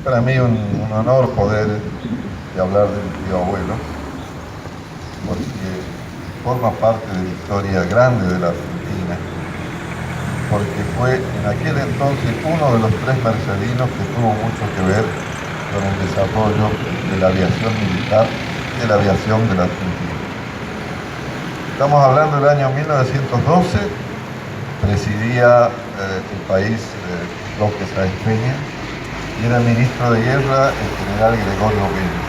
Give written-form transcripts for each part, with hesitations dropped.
para mí un honor poder hablar de mi tío abuelo, porque forma parte de la historia grande de la Argentina, porque fue en aquel entonces uno de los tres mercedinos que tuvo mucho que ver con el desarrollo de la aviación militar y de la aviación de la Argentina. Estamos hablando del año 1912, presidía el país López Sáenz Peña y era ministro de guerra el general Gregorio Vélez.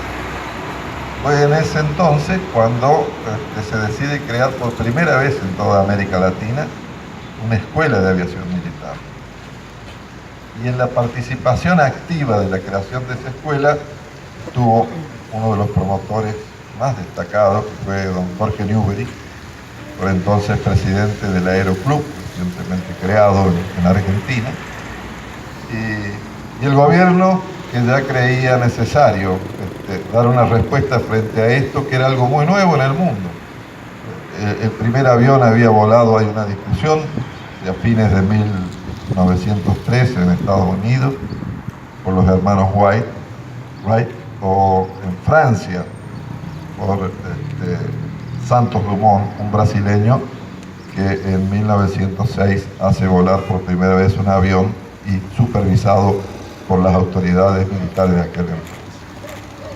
Fue en ese entonces cuando se decide crear por primera vez en toda América Latina una escuela de aviación militar. Y en la participación activa de la creación de esa escuela estuvo uno de los promotores más destacados, que fue don Jorge Newbery, por entonces presidente del Aeroclub, recientemente creado en Argentina, y el gobierno, que ya creía necesario dar una respuesta frente a esto, que era algo muy nuevo en el mundo. El primer avión había volado, hay una discusión, a fines de 1913 en Estados Unidos, por los hermanos Wright, o en Francia, por Santos Dumont, un brasileño que en 1906 hace volar por primera vez un avión y supervisado por las autoridades militares de aquel entonces.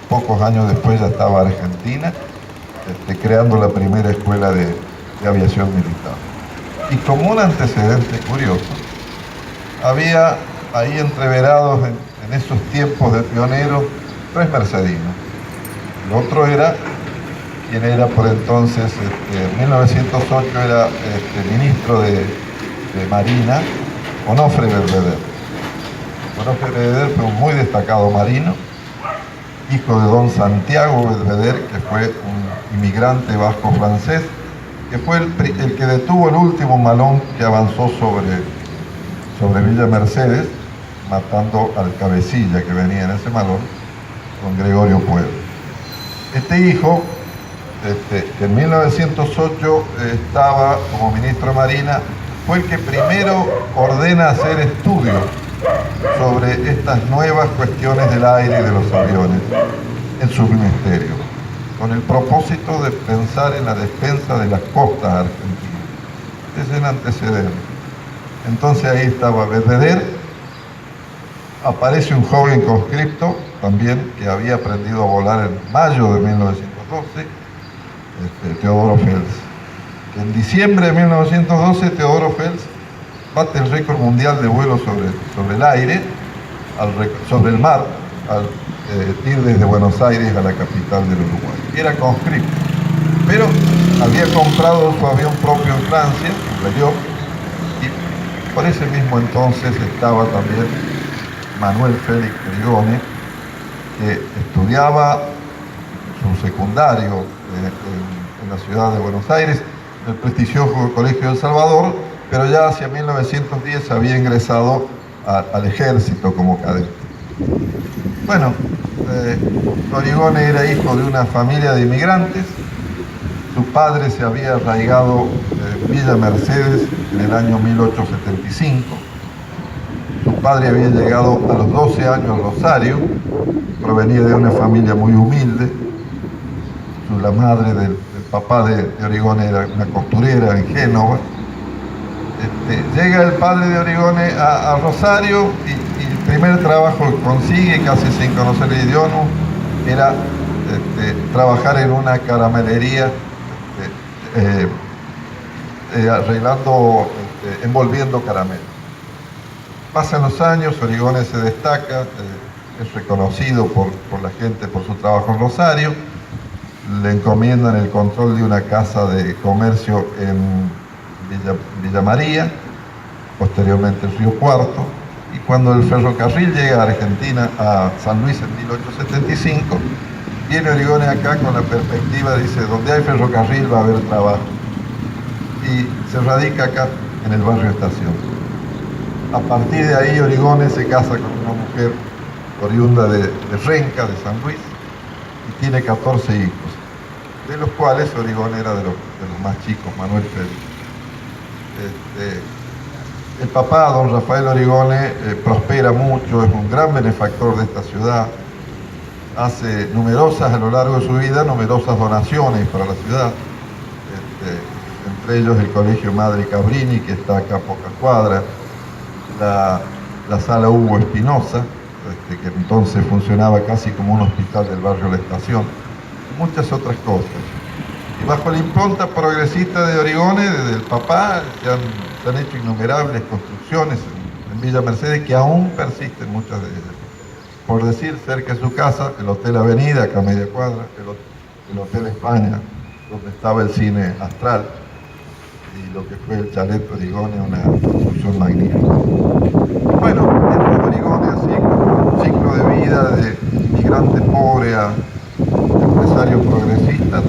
Pocos años después ya estaba Argentina creando la primera escuela de aviación militar. Y como un antecedente curioso, había ahí entreverados en esos tiempos de pioneros tres mercedinos. El otro era quien era por entonces, en 1908 era ministro de Marina, Onofre Belvedere. Onofre Belvedere fue un muy destacado marino, hijo de don Santiago Belvedere, que fue un inmigrante vasco-francés, que fue el que detuvo el último malón que avanzó sobre Villa Mercedes, matando al cabecilla que venía en ese malón, don Gregorio Pueblo. Este hijo, que en 1908 estaba como ministro de Marina, fue el que primero ordena hacer estudios sobre estas nuevas cuestiones del aire y de los aviones en su ministerio, con el propósito de pensar en la defensa de las costas argentinas. Ese es el antecedente. Entonces ahí estaba Belvedere, aparece un joven conscripto también que había aprendido a volar en mayo de 1912, Teodoro Fels, que en diciembre de 1912 Teodoro Fels bate el récord mundial de vuelo sobre el aire, sobre el mar, al ir desde Buenos Aires a la capital del Uruguay. Era conscripto, pero había comprado su avión propio en Francia, en Lyon, y por ese mismo entonces estaba también Manuel Félix Origone, que estudiaba su secundario en la ciudad de Buenos Aires, en el prestigioso Colegio del Salvador, pero ya hacia 1910 había ingresado al ejército como cadete. Bueno, Origone era hijo de una familia de inmigrantes. Su padre se había arraigado en Villa Mercedes en el año 1875. Su padre había llegado a los 12 años a Rosario, provenía de una familia muy humilde. La madre del papá de Origone era una costurera en Génova. Llega el padre de Origone a Rosario y el primer trabajo que consigue, casi sin conocer el idioma, era trabajar en una caramelería, envolviendo caramelos. Pasan los años, Origone se destaca, es reconocido por la gente por su trabajo en Rosario. Le encomiendan el control de una casa de comercio en Villa María, posteriormente el Río Cuarto, y cuando el ferrocarril llega a Argentina, a San Luis en 1875, viene Origone acá con la perspectiva, dice, donde hay ferrocarril va a haber trabajo, y se radica acá en el barrio Estación. A partir de ahí Origone se casa con una mujer oriunda de Renca, de San Luis, y tiene 14 hijos, de los cuales Origone era de los más chicos, Manuel Félix. El papá, don Rafael Origone, prospera mucho, es un gran benefactor de esta ciudad, hace numerosas, a lo largo de su vida, numerosas donaciones para la ciudad, entre ellos el Colegio Madre Cabrini, que está acá a pocas cuadras, la Sala Hugo Espinosa, que entonces funcionaba casi como un hospital del barrio La Estación, y muchas otras cosas. Y bajo la impronta progresista de Origone, desde el papá, se han hecho innumerables construcciones en Villa Mercedes que aún persisten muchas de ellas. Por decir, cerca de su casa, el Hotel Avenida, acá a media cuadra, el Hotel España, donde estaba el cine Astral, y lo que fue el Chalet Origone, una construcción magnífica. Bueno, el Origone, así como un ciclo de vida de inmigrante pobre a empresario progresista,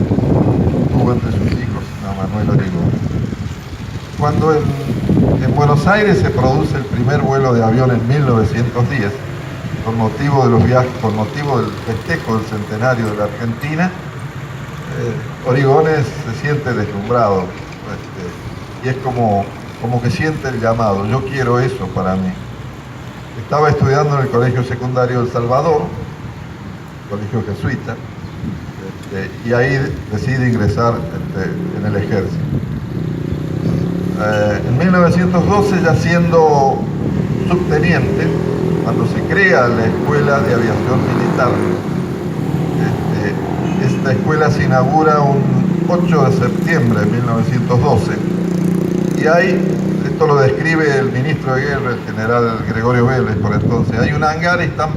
tuvo entre sus hijos a Manuel Origone. Cuando en Buenos Aires se produce el primer vuelo de avión en 1910, con motivo de los viajes, con motivo del festejo del centenario de la Argentina, Origone se siente deslumbrado, y es como que siente el llamado: yo quiero eso para mí. Estaba estudiando en el colegio secundario El Salvador, colegio jesuita, y ahí decide ingresar en el ejército. En 1912, ya siendo subteniente, cuando se crea la Escuela de Aviación Militar, esta escuela se inaugura un 8 de septiembre de 1912, y ahí, esto lo describe el ministro de Guerra, el general Gregorio Vélez, por entonces, hay un hangar y están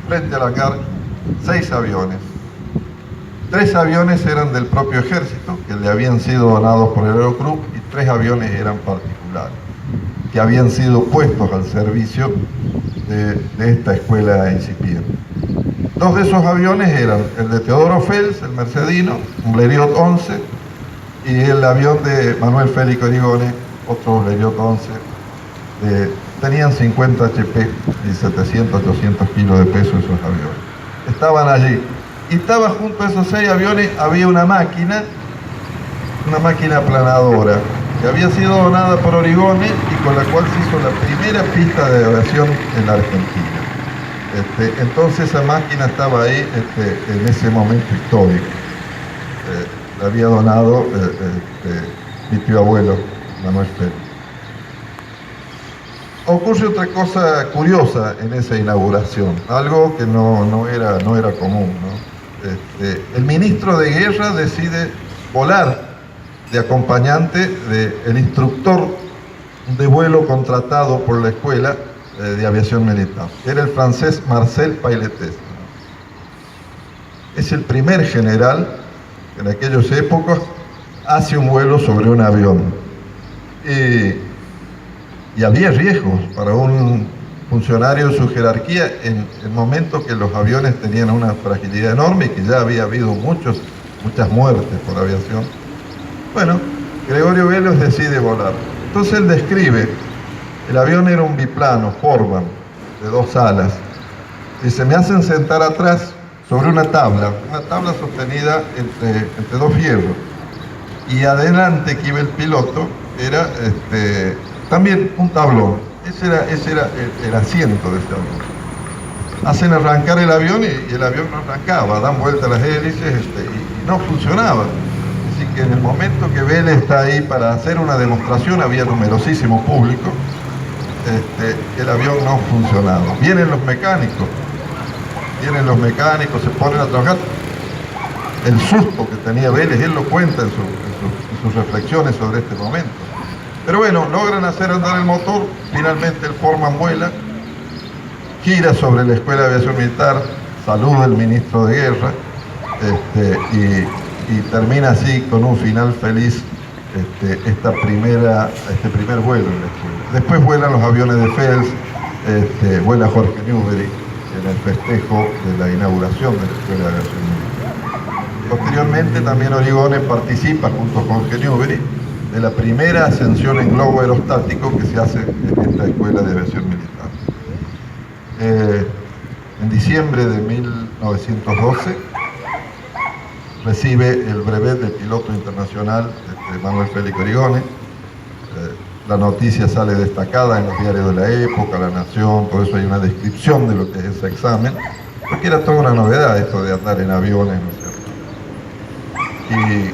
frente al hangar 6 aviones. 3 aviones eran del propio ejército, que le habían sido donados por el Aeroclub, y 3 aviones eran particulares, que habían sido puestos al servicio de esta escuela incipiente. 2 de esos aviones eran el de Teodoro Fels, el mercedino, un Blériot 11, y el avión de Manuel Félix Origone, otro Blériot 11, tenían 50 HP y 700, 800 kilos de peso esos aviones. Estaban allí. Y estaba junto a esos 6 aviones, había una máquina planadora, que había sido donada por Origone y con la cual se hizo la primera pista de aviación en la Argentina. Entonces esa máquina estaba ahí en ese momento histórico. La había donado mi tío abuelo, Manuel Félix. Ocurre otra cosa curiosa en esa inauguración, algo que no era común, ¿no? El ministro de Guerra decide volar de acompañante del instructor de vuelo contratado por la escuela de aviación militar. Era el francés Marcel Pailetés. Es el primer general que en aquellas épocas hace un vuelo sobre un avión. Y había riesgos para un funcionario de su jerarquía en el momento que los aviones tenían una fragilidad enorme y que ya había habido muchas muertes por aviación. Bueno, Gregorio Vélez decide volar. Entonces él describe, el avión era un biplano, Forman, de 2 alas. Dice, me hacen sentar atrás sobre una tabla sostenida entre 2 fierros. Y adelante que iba el piloto, era también un tablón. Ese era el asiento de ese avión. Hacen arrancar el avión y el avión no arrancaba, dan vuelta las hélices y no funcionaba. Así que en el momento que Vélez está ahí para hacer una demostración, había numerosísimo público, el avión no funcionaba. Vienen los mecánicos, se ponen a trabajar. El susto que tenía Vélez, él lo cuenta en sus reflexiones sobre este momento. Pero bueno, logran hacer andar el motor, finalmente el Forman vuela, gira sobre la Escuela de Aviación Militar, saluda al ministro de Guerra, y termina así con un final feliz este primer vuelo en la escuela. Después vuelan los aviones de Fels, vuela Jorge Newbery en el festejo de la inauguración de la Escuela de Aviación Militar. Posteriormente también Origone participa junto con Jorge Newbery de la primera ascensión en globo aerostático que se hace en esta Escuela de Aviación Militar. En diciembre de 1912 recibe el brevet de piloto internacional Manuel Félix Origone. la noticia sale destacada en los diarios de la época, La Nación, por eso hay una descripción de lo que es ese examen, porque era toda una novedad esto de andar en aviones, ¿no es cierto? Y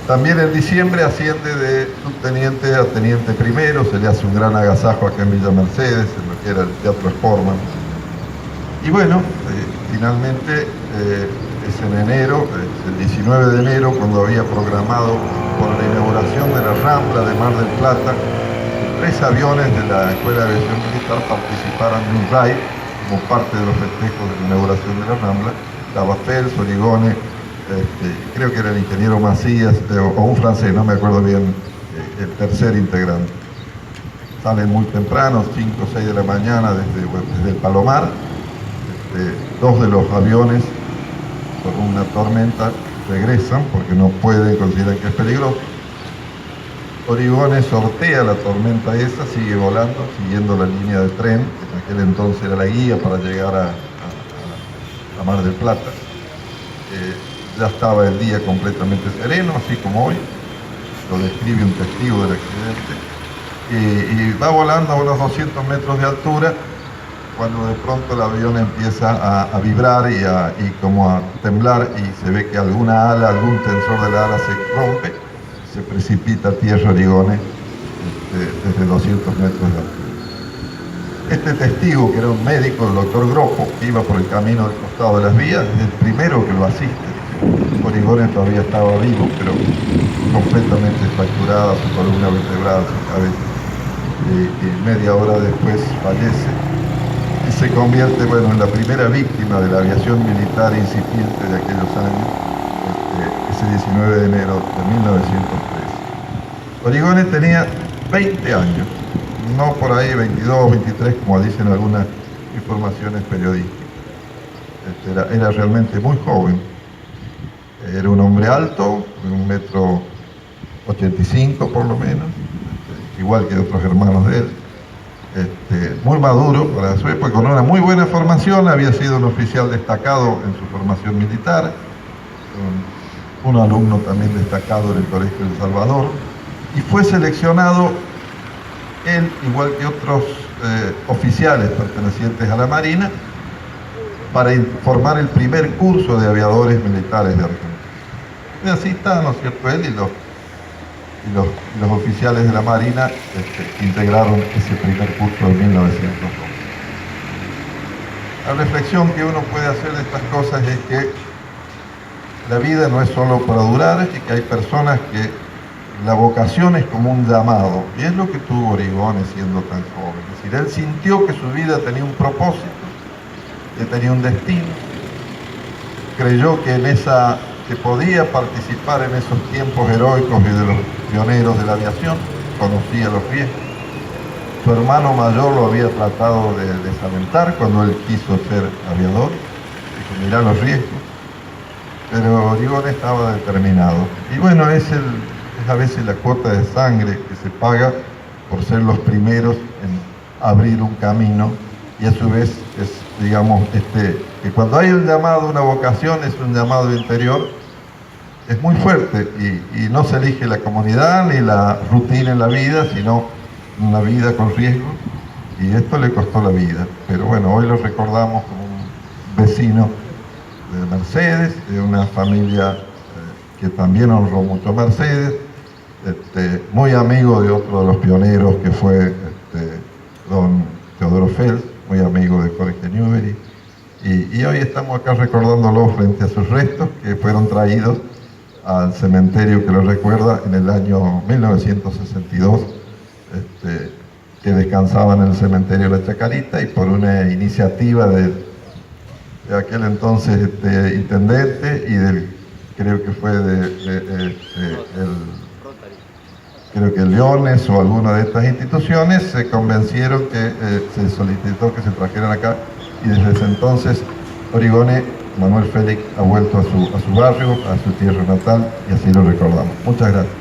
también en diciembre asciende de subteniente a teniente primero, se le hace un gran agasajo acá en Villa Mercedes, en lo que era el Teatro Sportman. Y bueno, finalmente es en enero, el 19 de enero, cuando había programado por la inauguración de la Rambla de Mar del Plata, 3 aviones de la Escuela de Aviación Militar participaran en un raid como parte de los festejos de la inauguración de la Rambla. Estaba Fels, Origone, creo que era el ingeniero Macías, o un francés, no me acuerdo bien, el tercer integrante. Salen muy temprano, 5 o 6 de la mañana desde el Palomar. 2 de los aviones, por una tormenta, regresan porque no pueden, consideran que es peligroso. Origone sortea la tormenta esa, sigue volando, siguiendo la línea de tren, que en aquel entonces era la guía para llegar a Mar del Plata. Ya estaba el día completamente sereno, así como hoy, lo describe un testigo del accidente, y va volando a unos 200 metros de altura, cuando de pronto el avión empieza a vibrar y como a temblar, y se ve que alguna ala, algún tensor de la ala se rompe, se precipita a tierra Origone desde 200 metros de altura. Este testigo, que era un médico, el doctor Grofo, que iba por el camino del costado de las vías, es el primero que lo asiste. Origone todavía estaba vivo, pero completamente fracturada su columna vertebral, su cabeza, y media hora después fallece. Y se convierte, bueno, en la primera víctima de la aviación militar incipiente de aquellos años, ese 19 de enero de 1903. Origone tenía 20 años, no por ahí 22, 23, como dicen algunas informaciones periodísticas. Era realmente muy joven. Era un hombre alto, de 1,85 m por lo menos, igual que otros hermanos de él. Muy maduro para su época, con una muy buena formación, había sido un oficial destacado en su formación militar, un alumno también destacado en el Colegio El Salvador, y fue seleccionado él, igual que otros oficiales pertenecientes a la Marina, para formar el primer curso de aviadores militares de Argentina. Y así está, ¿no es cierto?, él y los oficiales de la Marina integraron ese primer curso en 1912. La reflexión que uno puede hacer de estas cosas es que la vida no es solo para durar, y que hay personas que la vocación es como un llamado, y es lo que tuvo Origone siendo tan joven. Es decir, él sintió que su vida tenía un propósito, que tenía un destino, creyó que podía participar en esos tiempos heroicos y de los pioneros de la aviación, conocía los riesgos. Su hermano mayor lo había tratado de desalentar cuando él quiso ser aviador, dijo, mirá los riesgos, pero Origone estaba determinado. Y bueno, es a veces la cuota de sangre que se paga por ser los primeros en abrir un camino, y a su vez es, digamos, que cuando hay un llamado, una vocación, es un llamado interior, es muy fuerte, y no se elige la comodidad ni la rutina en la vida, sino una vida con riesgo, y esto le costó la vida. Pero bueno, hoy lo recordamos como un vecino de Mercedes, de una familia que también honró mucho a Mercedes, muy amigo de otro de los pioneros que fue don Teodoro Fels, muy amigo de Jorge Newbery, y hoy estamos acá recordándolo frente a sus restos que fueron traídos al cementerio que lo recuerda en el año 1962, que descansaba en el cementerio de La Chacarita, y por una iniciativa de aquel entonces intendente y creo que fue creo que Leones o alguna de estas instituciones, se convencieron que se solicitó que se trajeran acá, y desde ese entonces Origone, Manuel Félix, ha vuelto a su barrio, a su tierra natal, y así lo recordamos. Muchas gracias.